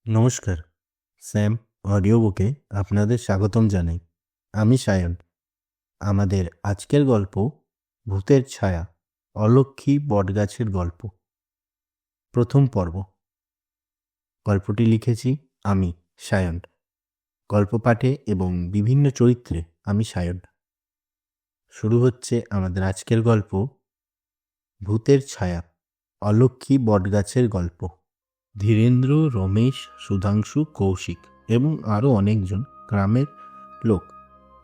নমস্কার। Sam audio বুকে আপনাদের স্বাগতম জানাই। আমি সায়ন। আমাদের আজকের গল্প ভূতের ছায়া, অলক্ষ্মী বটগাছের গল্প, প্রথম পর্ব। গল্পটি লিখেছি আমি, সায়ন। গল্প পাঠে এবং বিভিন্ন চরিত্রে আমি সায়ন। শুরু হচ্ছে আমাদের আজকের গল্প ভূতের ছায়া, অলক্ষ্মী বটগাছের গল্প। ধীরেন্দ্র, রমেশ, সুধাংশু, কৌশিক এবং আরও অনেকজন গ্রামের লোক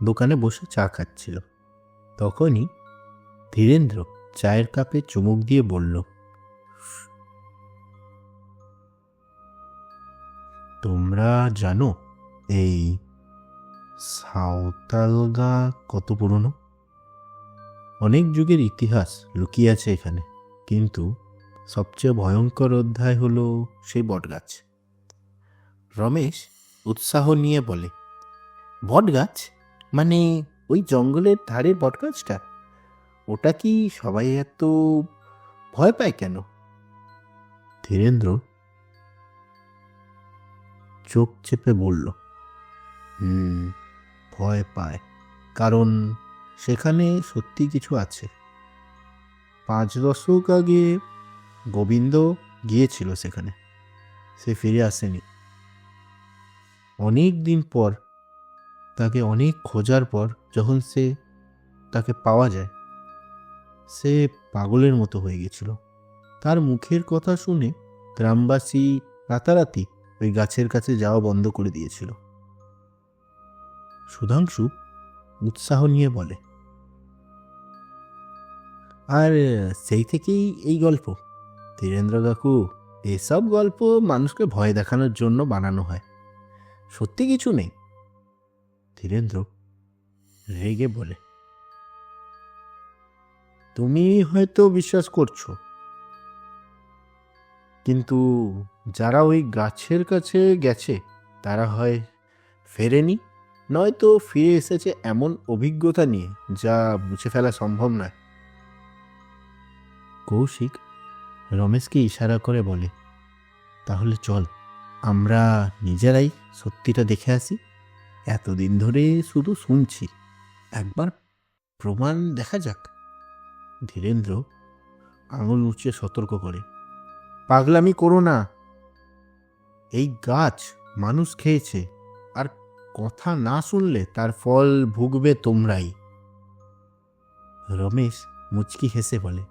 দোকানে বসে চা খাচ্ছিল। তখনই ধীরেন্দ্র চায়ের কাপে চুমুক দিয়ে বলল, তোমরা জানো এই সাঁওতালগা কত পুরনো? অনেক যুগের ইতিহাস লুকিয়ে আছে এখানে, কিন্তু সবচেয়ে ভয়ঙ্কর অধ্যায় হলো সেই বটগাছ। রমেশ উৎসাহ নিয়ে বলে, বটগাছ মানে ওই জঙ্গলের ধারের বটগাছটা? ওটা কি সবাই এত ভয় পায় কেন? ধীরেন্দ্র চোখ চেপে বলল, ভয় পায় কারণ সেখানে সত্যি কিছু আছে। 5 দশক আগে গোবিন্দ গিয়েছিল সেখানে, সে ফিরে আসেনি। অনেক দিন পর, তাকে অনেক খোঁজার পর যখন তাকে পাওয়া যায়, সে পাগলের মতো হয়ে গেছিল। তার মুখের কথা শুনে গ্রামবাসী রাতারাতি ওই গাছের কাছে যাওয়া বন্ধ করে দিয়েছিল। সুধাংশু উৎসাহ নিয়ে বলে, আর সেই থেকেই এই গল্প। ধীরেন্দ্র কাকু, এসব গল্প মানুষকে ভয় দেখানোর জন্য বানানো হয়, সত্যি কিছু নেই। ধীরেন্দ্র রেগে বলে, তুমি হয়তো বিশ্বাস করছো, কিন্তু যারা ওই গাছের কাছে গেছে তারা হয় ফেরেনি, নয়তো ফিরে এসেছে এমন অভিজ্ঞতা নিয়ে যা মুছে ফেলা সম্ভব নয়। কৌশিক রমেশকে ইশারা করে বলে, তাহলে চল আমরা নিজেরাই সত্যিটা দেখে আসি। এতদিন ধরে শুধু শুনছি, একবার প্রমাণ দেখা যাক। ধীরেন্দ্র আঙুল উঁচিয়ে সতর্ক করে, পাগলামি করো না। এই গাছ মানুষ খেয়েছে, আর কথা না শুনলে তার ফল ভুগবে তোমরাই। রমেশ মুচকি হেসে বলে,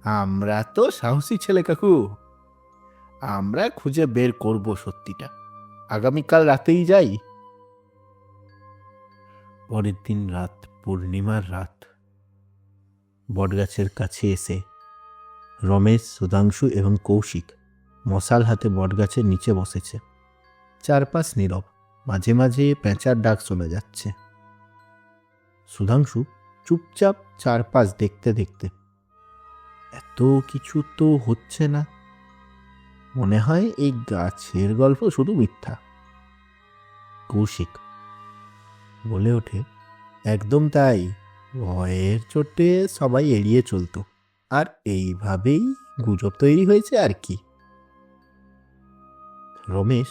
আমরা তো সাহসী ছেলে কাকু, আমরা খুঁজে বের করব সত্যিটা। আগামীকাল রাতেই যাই। পরের দিন রাত, পূর্ণিমার রাত। বটগাছের কাছে এসে রমেশ, সুধাংশু এবং কৌশিক মশাল হাতে বটগাছের নিচে বসেছে। চারপাশ নীরব, মাঝে মাঝে পেঁচার ডাক শোনা যাচ্ছে। সুধাংশু চুপচাপ চারপাশ দেখতে দেখতে, এত কিছু তো হচ্ছে না, মনে হয় এই গাছের গল্প শুধু মিথ্যা। কৌশিক বলে ওঠে, একদম তাই, ভয়ের চোটে সবাই এড়িয়ে চলতো, আর এইভাবেই গুজব তৈরি হয়েছে আর কি। রমেশ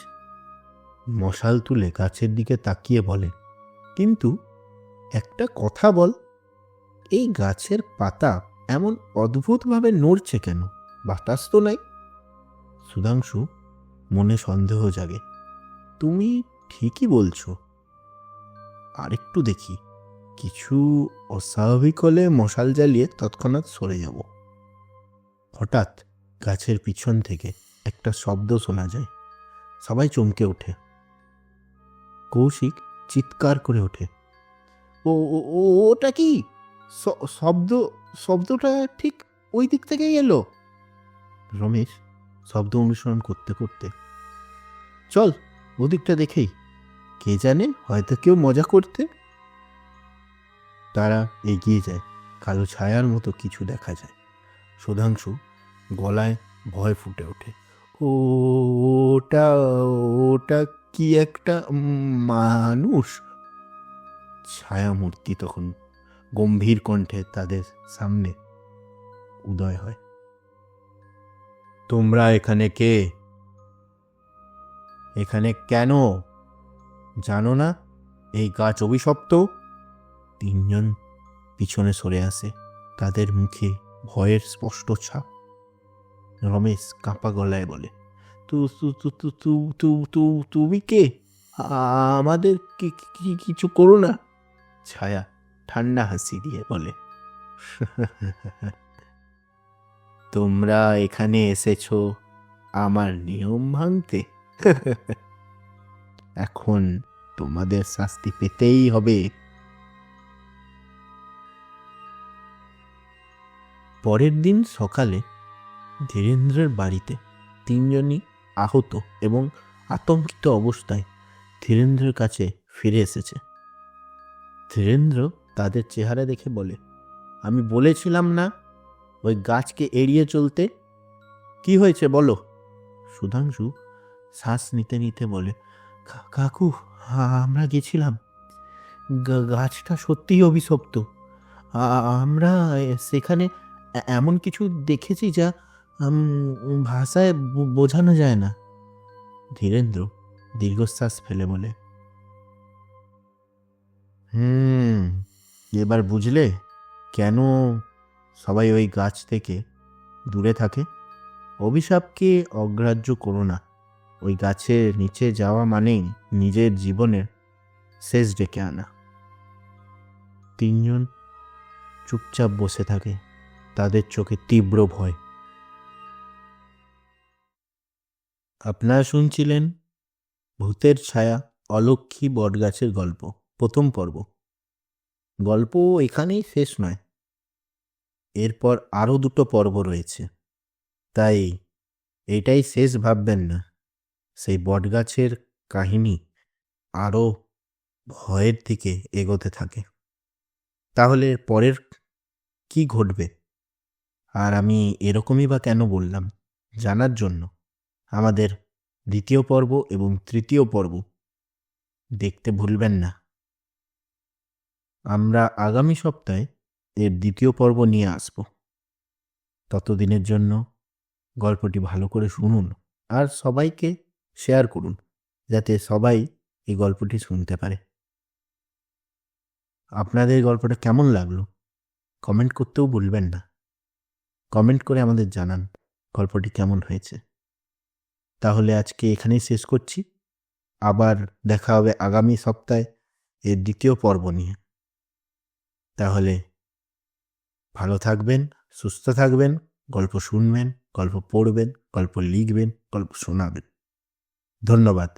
মশাল তুলে গাছের দিকে তাকিয়ে বলে, কিন্তু একটা কথা বল, এই গাছের পাতা এমন অদ্ভুতভাবে নড়ছে কেন? বাতাস তো নাই। সুধাংশু মনে সন্দেহ জাগে, তুমি ঠিকই বলছো, আরেকটু দেখি, কিছু অস্বাভাবিক হলে মশাল জ্বালিয়ে তৎক্ষণাৎ সরে যাব। হঠাৎ গাছের পিছন থেকে একটা শব্দ শোনা যায়। সবাই চমকে ওঠে। কৌশিক চিৎকার করে ওঠে, ও ও- ও- ওটা কি শব্দ? শব্দটা ঠিক ওই দিক থেকেই এলো। রমেশ শব্দ অনুসরণ করতে করতে, চল ওদিকটা দেখেই, কে জানে হয়তো কেউ মজা করতে। তারা এগিয়ে যায়। কালো ছায়ার মতো কিছু দেখা যায়। সুধাংশু গলায় ভয় ফুটে ওঠে, ওটা ওটা কি একটা মানুষ? ছায়ামূর্তি তখন গম্ভীর কণ্ঠে তাদের সামনে উদয় হয়, তোমরা এখানে কে? এখানে কেন? জানো না এই গাছ অভিশপ্ত? তিনজন পিছনে সরে আসে, তাদের মুখে ভয়ের স্পষ্ট ছাপ। রমেশ কাঁপা গলায় বলে, তুমি কে? আমাদের কিছু করো না। ছায়া ঠান্ডা হাসি দিয়ে বলে, তোমরা এখানে এসেছো আমার নিয়ম ভাঙতে? এখন তোমাদের শাস্তি পেতেই হবে। পরের দিন সকালে ধীরেন্দ্রের বাড়িতে তিনজনই আহত এবং আতঙ্কিত অবস্থায় ধীরেন্দ্রের কাছে ফিরে এসেছে। ধীরেন্দ্র তাদের চেহারা দেখে বলে, আমি বলেছিলাম না ওই গাছকে এড়িয়ে চলতে? কি হয়েছে বলো? সুধাংশু শ্বাস নিতে নিতে বলে, কাকু আমরা গেছিলাম, গাছটা সত্যিই অভিশপ্ত। আমরা সেখানে এমন কিছু দেখেছি যা ভাষায় বোঝানো যায় না। ধীরেন্দ্র দীর্ঘশ্বাস ফেলে বলে, এবার বুঝলে কেন সবাই ওই গাছ থেকে দূরে থাকে? অভিশাপকে অগ্রাহ্য করো না। ওই গাছের নিচে যাওয়া মানেই নিজের জীবনের শেষ ডেকে আনা। তিনজন চুপচাপ বসে থাকে, তাদের চোখে তীব্র ভয়। আপনারা শুনছিলেন ভূতের ছায়া অলক্ষী বটগাছের গল্প, প্রথম পর্ব। গল্প এখানেই শেষ নয়, এরপর আরও 2টো পর্ব রয়েছে, তাই এটাই শেষ ভাববেন না। সেই বটগাছের কাহিনী আরও ভয়ের দিকে এগোতে থাকে। তাহলে পরের কি ঘটবে আর আমি এরকমই বা কেন বললাম জানার জন্য আমাদের 2য় পর্ব এবং 3য় পর্ব দেখতে ভুলবেন না। আমরা আগামী সপ্তাহে এর 2য় পর্ব নিয়ে আসব। ততদিনের জন্য গল্পটি ভালো করে শুনুন আর সবাইকে শেয়ার করুন, যাতে সবাই এই গল্পটি শুনতে পারে। আপনাদের গল্পটা কেমন লাগলো কমেন্ট করতেও ভুলবেন না। কমেন্ট করে আমাদের জানান গল্পটি কেমন হয়েছে। তাহলে আজকে এখানেই শেষ করছি, আবার দেখা হবে আগামী সপ্তাহে এর 2য় পর্ব নিয়ে। তাহলে ভালো থাকবেন, সুস্থ থাকবেন, গল্প শুনবেন, গল্প পড়বেন, গল্প লিখবেন, গল্প শোনাবেন। ধন্যবাদ।